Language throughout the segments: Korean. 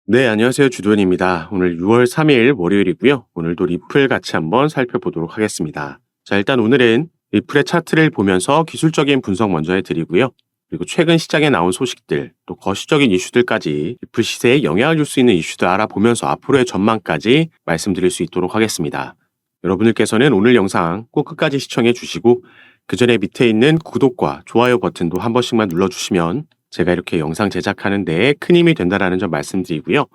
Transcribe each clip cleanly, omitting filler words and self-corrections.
네, 안녕하세요. 주도현입니다. 오늘 6월 3일 월요일이고요. 오늘도 리플 같이 한번 살펴보도록 하겠습니다. 자, 일단 오늘은 리플의 차트를 보면서 기술적인 분석 먼저 해드리고요. 그리고 최근 시장에 나온 소식들, 또 거시적인 이슈들까지 리플 시세에 영향을 줄 수 있는 이슈들 알아보면서 앞으로의 전망까지 말씀드릴 수 있도록 하겠습니다. 여러분들께서는 오늘 영상 꼭 끝까지 시청해 주시고 그 전에 밑에 있는 구독과 좋아요 버튼도 한 번씩만 눌러주시면 제가 이렇게 영상 제작하는 데에 큰 힘이 된다는 점 말씀드리고요.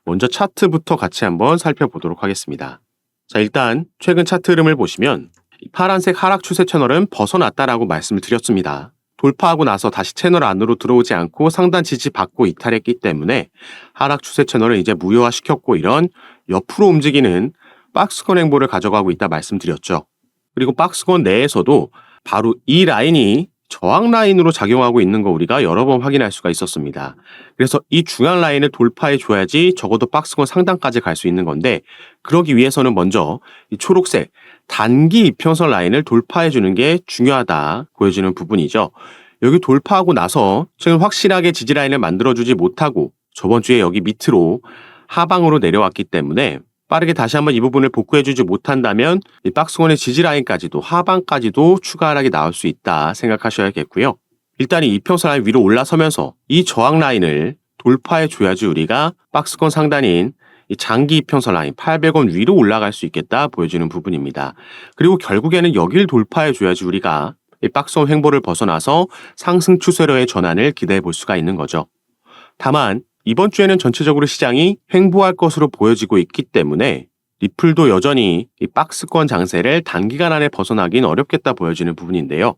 먼저 차트부터 같이 한번 살펴보도록 하겠습니다. 자, 일단 최근 차트 흐름을 보시면 파란색 하락 추세 채널은 벗어났다라고 말씀을 드렸습니다. 돌파하고 나서 다시 채널 안으로 들어오지 않고 상단 지지 받고 이탈했기 때문에 하락 추세 채널을 이제 무효화시켰고 이런 옆으로 움직이는 박스권 행보를 가져가고 있다 말씀드렸죠. 그리고 박스권 내에서도 바로 이 라인이 저항 라인으로 작용하고 있는 거 우리가 여러 번 확인할 수가 있었습니다. 그래서 이 중앙 라인을 돌파해 줘야지 적어도 박스권 상단까지 갈 수 있는 건데 그러기 위해서는 먼저 이 초록색 단기 이평선 라인을 돌파해 주는 게 중요하다 보여지는 부분이죠. 여기 돌파하고 나서 지금 확실하게 지지 라인을 만들어주지 못하고 저번 주에 여기 밑으로 하방으로 내려왔기 때문에 빠르게 다시 한번 이 부분을 복구해주지 못한다면 이 박스권의 지지 라인까지도 하방까지도 추가 하락이 나올 수 있다 생각하셔야겠고요. 일단 이 이평선 라인 위로 올라서면서 이 저항 라인을 돌파해 줘야지 우리가 박스권 상단인 이 장기 이평선 라인 800원 위로 올라갈 수 있겠다 보여지는 부분입니다. 그리고 결국에는 여기를 돌파해 줘야지 우리가 이 박스권 횡보를 벗어나서 상승 추세로의 전환을 기대해 볼 수가 있는 거죠. 다만 이번 주에는 전체적으로 시장이 횡보할 것으로 보여지고 있기 때문에 리플도 여전히 이 박스권 장세를 단기간 안에 벗어나긴 어렵겠다 보여지는 부분인데요.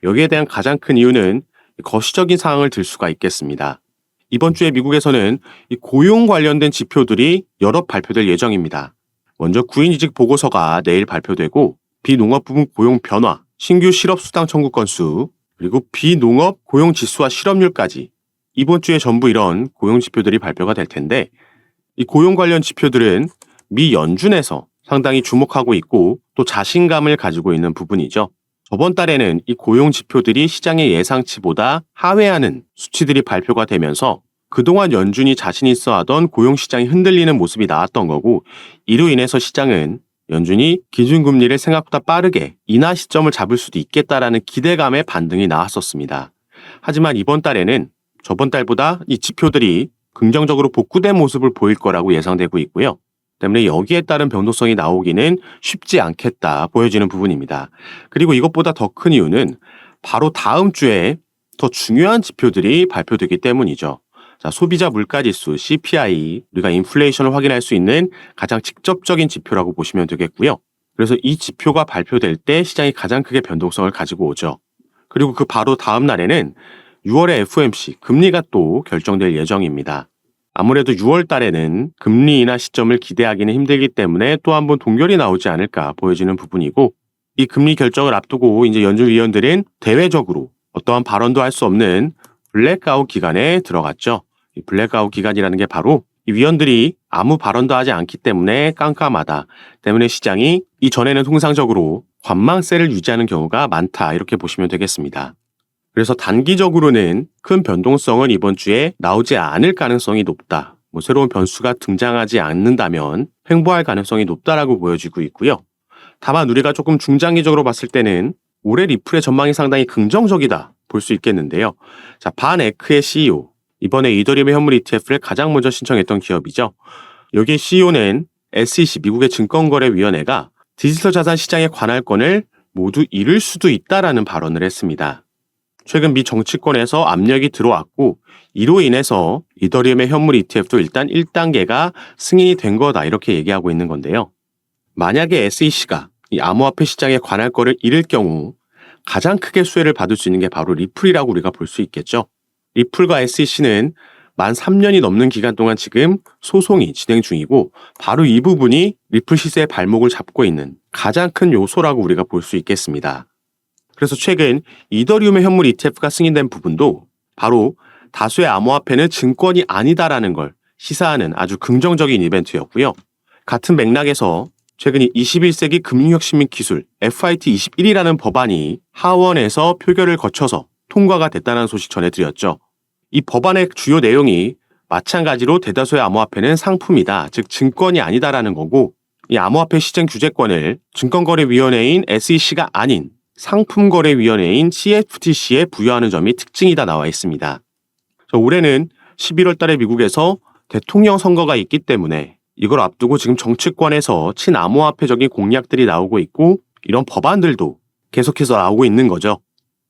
여기에 대한 가장 큰 이유는 거시적인 상황을 들 수가 있겠습니다. 이번 주에 미국에서는 이 고용 관련된 지표들이 여러 발표될 예정입니다. 먼저 구인이직 보고서가 내일 발표되고 비농업 부문 고용 변화, 신규 실업수당 청구 건수, 그리고 비농업 고용 지수와 실업률까지 이번 주에 전부 이런 고용 지표들이 발표가 될 텐데 이 고용 관련 지표들은 미 연준에서 상당히 주목하고 있고 또 자신감을 가지고 있는 부분이죠. 저번 달에는 이 고용 지표들이 시장의 예상치보다 하회하는 수치들이 발표가 되면서 그동안 연준이 자신 있어 하던 고용 시장이 흔들리는 모습이 나왔던 거고 이로 인해서 시장은 연준이 기준금리를 생각보다 빠르게 인하 시점을 잡을 수도 있겠다라는 기대감의 반등이 나왔었습니다. 하지만 이번 달에는 저번 달보다 이 지표들이 긍정적으로 복구된 모습을 보일 거라고 예상되고 있고요. 때문에 여기에 따른 변동성이 나오기는 쉽지 않겠다 보여지는 부분입니다. 그리고 이것보다 더 큰 이유는 바로 다음 주에 더 중요한 지표들이 발표되기 때문이죠. 자, 소비자 물가지수 CPI, 우리가 인플레이션을 확인할 수 있는 가장 직접적인 지표라고 보시면 되겠고요. 그래서 이 지표가 발표될 때 시장이 가장 크게 변동성을 가지고 오죠. 그리고 그 바로 다음 날에는 6월의 FOMC 금리가 또 결정될 예정입니다. 아무래도 6월 달에는 금리 인하 시점을 기대하기는 힘들기 때문에 또 한 번 동결이 나오지 않을까 보여지는 부분이고 이 금리 결정을 앞두고 이제 연준 위원들은 대외적으로 어떠한 발언도 할 수 없는 블랙아웃 기간에 들어갔죠. 이 블랙아웃 기간이라는 게 바로 이 위원들이 아무 발언도 하지 않기 때문에 깜깜하다. 때문에 시장이 이전에는 통상적으로 관망세를 유지하는 경우가 많다 이렇게 보시면 되겠습니다. 그래서 단기적으로는 큰 변동성은 이번 주에 나오지 않을 가능성이 높다. 새로운 변수가 등장하지 않는다면 횡보할 가능성이 높다라고 보여지고 있고요. 다만 우리가 조금 중장기적으로 봤을 때는 올해 리플의 전망이 상당히 긍정적이다 볼 수 있겠는데요. 자, 반에크의 CEO, 이번에 이더리움의 현물 ETF를 가장 먼저 신청했던 기업이죠. 여기 CEO는 SEC 미국의 증권거래위원회가 디지털 자산 시장의 관할권을 모두 잃을 수도 있다라는 발언을 했습니다. 최근 미 정치권에서 압력이 들어왔고 이로 인해서 이더리움의 현물 ETF도 일단 1단계가 승인이 된 거다 이렇게 얘기하고 있는 건데요. 만약에 SEC가 이 암호화폐 시장의 관할권을 잃을 경우 가장 크게 수혜를 받을 수 있는 게 바로 리플이라고 우리가 볼 수 있겠죠. 리플과 SEC는 만 3년이 넘는 기간 동안 지금 소송이 진행 중이고 바로 이 부분이 리플 시세의 발목을 잡고 있는 가장 큰 요소라고 우리가 볼 수 있겠습니다. 그래서 최근 이더리움의 현물 ETF가 승인된 부분도 바로 다수의 암호화폐는 증권이 아니다라는 걸 시사하는 아주 긍정적인 이벤트였고요. 같은 맥락에서 최근 21세기 금융혁신 및 기술 FIT21이라는 법안이 하원에서 표결을 거쳐서 통과가 됐다는 소식 전해드렸죠. 이 법안의 주요 내용이 마찬가지로 대다수의 암호화폐는 상품이다, 즉 증권이 아니다라는 거고, 이 암호화폐 시장 규제권을 증권거래위원회인 SEC가 아닌 상품거래위원회인 CFTC에 부여하는 점이 특징이다 나와 있습니다. 올해는 11월 달에 미국에서 대통령 선거가 있기 때문에 이걸 앞두고 지금 정치권에서 친암호화폐적인 공약들이 나오고 있고, 이런 법안들도 계속해서 나오고 있는 거죠.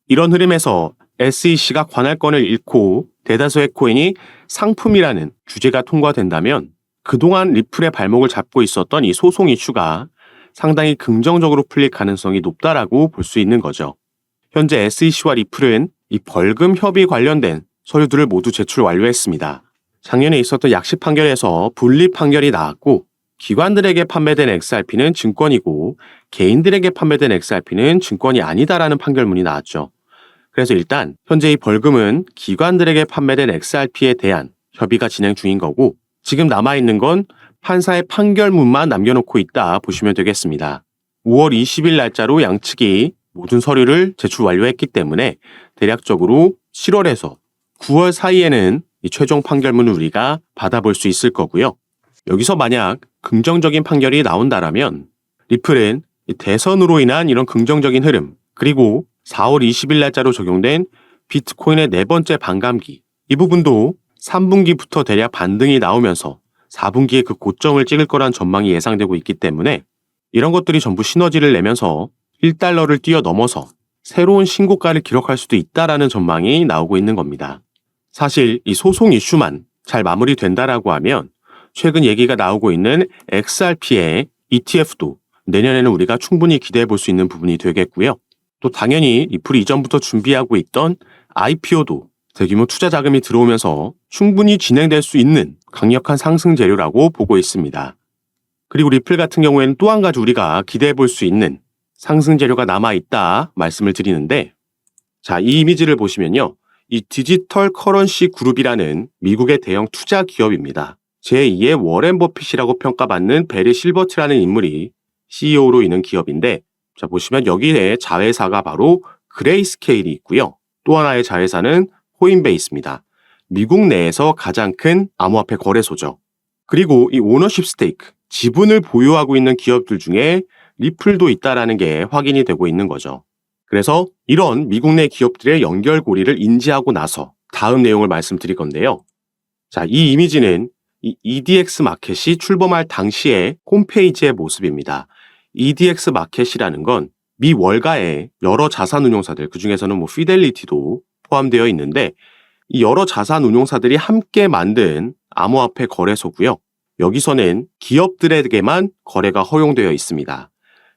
이런 흐름에서 SEC가 관할권을 잃고 대다수의 코인이 상품이라는 규제가 통과된다면 그동안 리플의 발목을 잡고 있었던 이 소송 이슈가 상당히 긍정적으로 풀릴 가능성이 높다라고 볼 수 있는 거죠. 현재 SEC와 리플은 이 벌금 협의 관련된 서류들을 모두 제출 완료했습니다. 작년에 있었던 약식 판결에서 분리 판결이 나왔고, 기관들에게 판매된 XRP는 증권이고 개인들에게 판매된 XRP는 증권이 아니다라는 판결문이 나왔죠. 그래서 일단 현재 이 벌금은 기관들에게 판매된 XRP에 대한 협의가 진행 중인 거고, 지금 남아있는 건 판사의 판결문만 남겨놓고 있다 보시면 되겠습니다. 5월 20일 날짜로 양측이 모든 서류를 제출 완료했기 때문에 대략적으로 7월에서 9월 사이에는 이 최종 판결문을 우리가 받아볼 수 있을 거고요. 여기서 만약 긍정적인 판결이 나온다라면 리플은 대선으로 인한 이런 긍정적인 흐름, 그리고 4월 20일 날짜로 적용된 비트코인의 네 번째 반감기, 이 부분도 3분기부터 대략 반등이 나오면서 4분기에 그 고점을 찍을 거란 전망이 예상되고 있기 때문에 이런 것들이 전부 시너지를 내면서 1달러를 뛰어넘어서 새로운 신고가를 기록할 수도 있다라는 전망이 나오고 있는 겁니다. 사실 이 소송 이슈만 잘 마무리된다라고 하면 최근 얘기가 나오고 있는 XRP의 ETF도 내년에는 우리가 충분히 기대해 볼 수 있는 부분이 되겠고요. 또 당연히 리플이 이전부터 준비하고 있던 IPO도 대규모 투자 자금이 들어오면서 충분히 진행될 수 있는 강력한 상승 재료라고 보고 있습니다. 그리고 리플 같은 경우에는 또 한 가지 우리가 기대해 볼 수 있는 상승 재료가 남아있다 말씀을 드리는데, 자, 이 이미지를 보시면요. 이 디지털 커런시 그룹이라는 미국의 대형 투자 기업입니다. 제2의 워렌 버핏이라고 평가받는 베리 실버트라는 인물이 CEO로 있는 기업인데, 자, 보시면 여기에 자회사가 바로 그레이스케일이 있고요. 또 하나의 자회사는 코인베이스입니다. 미국 내에서 가장 큰 암호화폐 거래소죠. 그리고 이 오너십 스테이크, 지분을 보유하고 있는 기업들 중에 리플도 있다라는 게 확인이 되고 있는 거죠. 그래서 이런 미국 내 기업들의 연결고리를 인지하고 나서 다음 내용을 말씀드릴 건데요. 자, 이 이미지는 이 EDX 마켓이 출범할 당시의 홈페이지의 모습입니다. EDX 마켓이라는 건 미 월가의 여러 자산 운용사들, 그중에서는 피델리티도 포함되어 있는데, 이 여러 자산 운용사들이 함께 만든 암호화폐 거래소고요. 여기서는 기업들에게만 거래가 허용되어 있습니다.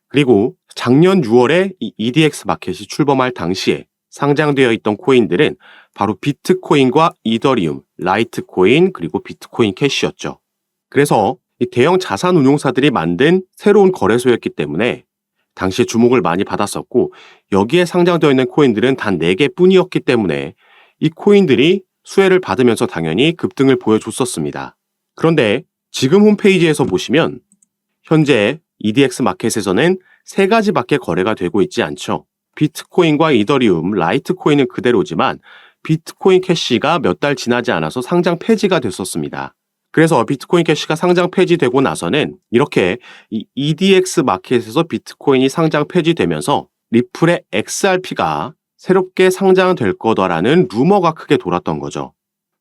그리고 작년 6월에 이 EDX 마켓이 출범할 당시에 상장되어 있던 코인들은 바로 비트코인과 이더리움, 라이트코인, 그리고 비트코인 캐시였죠. 그래서 이 대형 자산 운용사들이 만든 새로운 거래소였기 때문에 당시에 주목을 많이 받았었고, 여기에 상장되어 있는 코인들은 단 4개뿐이었기 때문에 이 코인들이 수혜를 받으면서 당연히 급등을 보여줬었습니다. 그런데 지금 홈페이지에서 보시면 현재 EDX 마켓에서는 3가지밖에 거래가 되고 있지 않죠. 비트코인과 이더리움, 라이트코인은 그대로지만 비트코인 캐시가 몇 달 지나지 않아서 상장 폐지가 됐었습니다. 그래서 비트코인 캐시가 상장 폐지되고 나서는 이렇게 이 EDX 마켓에서 비트코인이 상장 폐지되면서 리플의 XRP가 새롭게 상장될 거다라는 루머가 크게 돌았던 거죠.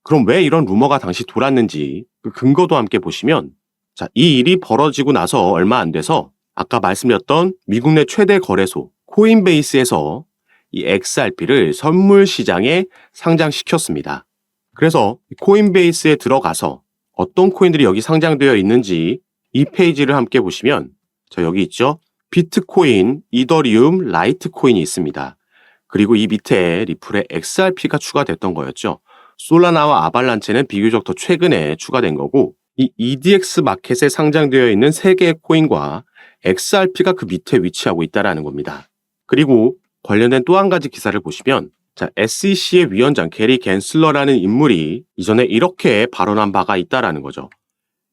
그럼 왜 이런 루머가 당시 돌았는지 그 근거도 함께 보시면, 자, 이 일이 벌어지고 나서 얼마 안 돼서 아까 말씀드렸던 미국 내 최대 거래소 코인베이스에서 이 XRP를 선물 시장에 상장시켰습니다. 그래서 코인베이스에 들어가서 어떤 코인들이 여기 상장되어 있는지 이 페이지를 함께 보시면, 자, 여기 있죠. 비트코인, 이더리움, 라이트코인이 있습니다. 그리고 이 밑에 리플의 XRP가 추가됐던 거였죠. 솔라나와 아발란체는 비교적 더 최근에 추가된 거고, 이 EDX 마켓에 상장되어 있는 3개의 코인과 XRP가 그 밑에 위치하고 있다는 겁니다. 그리고 관련된 또 한 가지 기사를 보시면, 자, SEC의 위원장 게리 갠슬러라는 인물이 이전에 이렇게 발언한 바가 있다라는 거죠.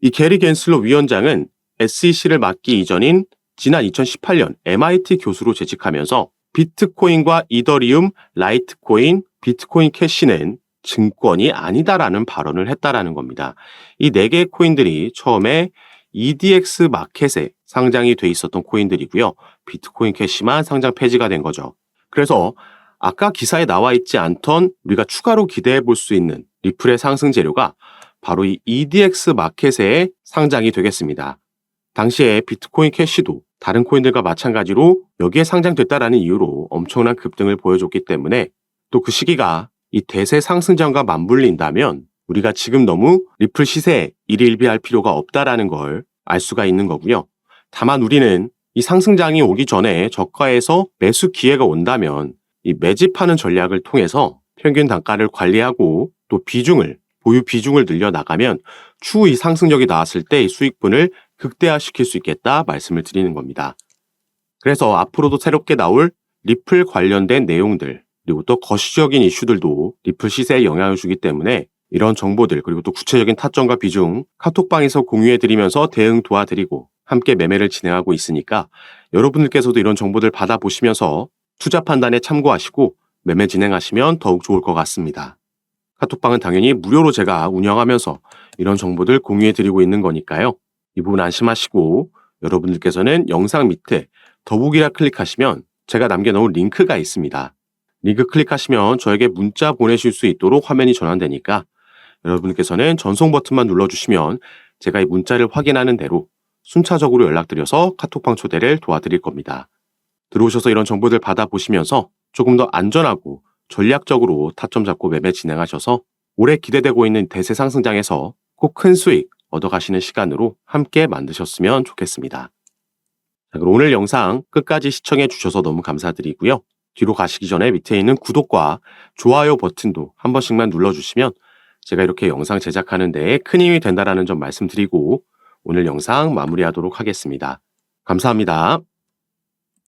이 게리 갠슬러 위원장은 SEC를 맡기 이전인 지난 2018년 MIT 교수로 재직하면서 비트코인과 이더리움, 라이트코인, 비트코인 캐시는 증권이 아니다라는 발언을 했다라는 겁니다. 이 4개의 코인들이 처음에 EDX 마켓에 상장이 돼 있었던 코인들이고요. 비트코인 캐시만 상장 폐지가 된 거죠. 그래서 아까 기사에 나와 있지 않던 우리가 추가로 기대해 볼 수 있는 리플의 상승 재료가 바로 이 EDX 마켓에 상장이 되겠습니다. 당시에 비트코인 캐시도 다른 코인들과 마찬가지로 여기에 상장됐다라는 이유로 엄청난 급등을 보여줬기 때문에 또 그 시기가 이 대세 상승장과 맞물린다면 우리가 지금 너무 리플 시세에 일일비할 필요가 없다라는 걸 알 수가 있는 거고요. 다만 우리는 이 상승장이 오기 전에 저가에서 매수 기회가 온다면 이 매집하는 전략을 통해서 평균 단가를 관리하고 또 보유 비중을 늘려나가면 추후 이 상승력이 나왔을 때 이 수익분을 극대화시킬 수 있겠다 말씀을 드리는 겁니다. 그래서 앞으로도 새롭게 나올 리플 관련된 내용들 그리고 또 거시적인 이슈들도 리플 시세에 영향을 주기 때문에 이런 정보들 그리고 또 구체적인 타점과 비중 카톡방에서 공유해드리면서 대응 도와드리고 함께 매매를 진행하고 있으니까 여러분들께서도 이런 정보들 받아보시면서 투자 판단에 참고하시고 매매 진행하시면 더욱 좋을 것 같습니다. 카톡방은 당연히 무료로 제가 운영하면서 이런 정보들 공유해드리고 있는 거니까요. 이 부분 안심하시고 여러분들께서는 영상 밑에 더보기라 클릭하시면 제가 남겨놓은 링크가 있습니다. 링크 클릭하시면 저에게 문자 보내실 수 있도록 화면이 전환되니까 여러분께서는 전송 버튼만 눌러주시면 제가 이 문자를 확인하는 대로 순차적으로 연락드려서 카톡방 초대를 도와드릴 겁니다. 들어오셔서 이런 정보들 받아보시면서 조금 더 안전하고 전략적으로 타점 잡고 매매 진행하셔서 올해 기대되고 있는 대세 상승장에서 꼭 큰 수익 얻어가시는 시간으로 함께 만드셨으면 좋겠습니다. 자, 그럼 오늘 영상 끝까지 시청해 주셔서 너무 감사드리고요. 뒤로 가시기 전에 밑에 있는 구독과 좋아요 버튼도 한 번씩만 눌러주시면 제가 이렇게 영상 제작하는 데에 큰 힘이 된다는 점 말씀드리고 오늘 영상 마무리하도록 하겠습니다. 감사합니다.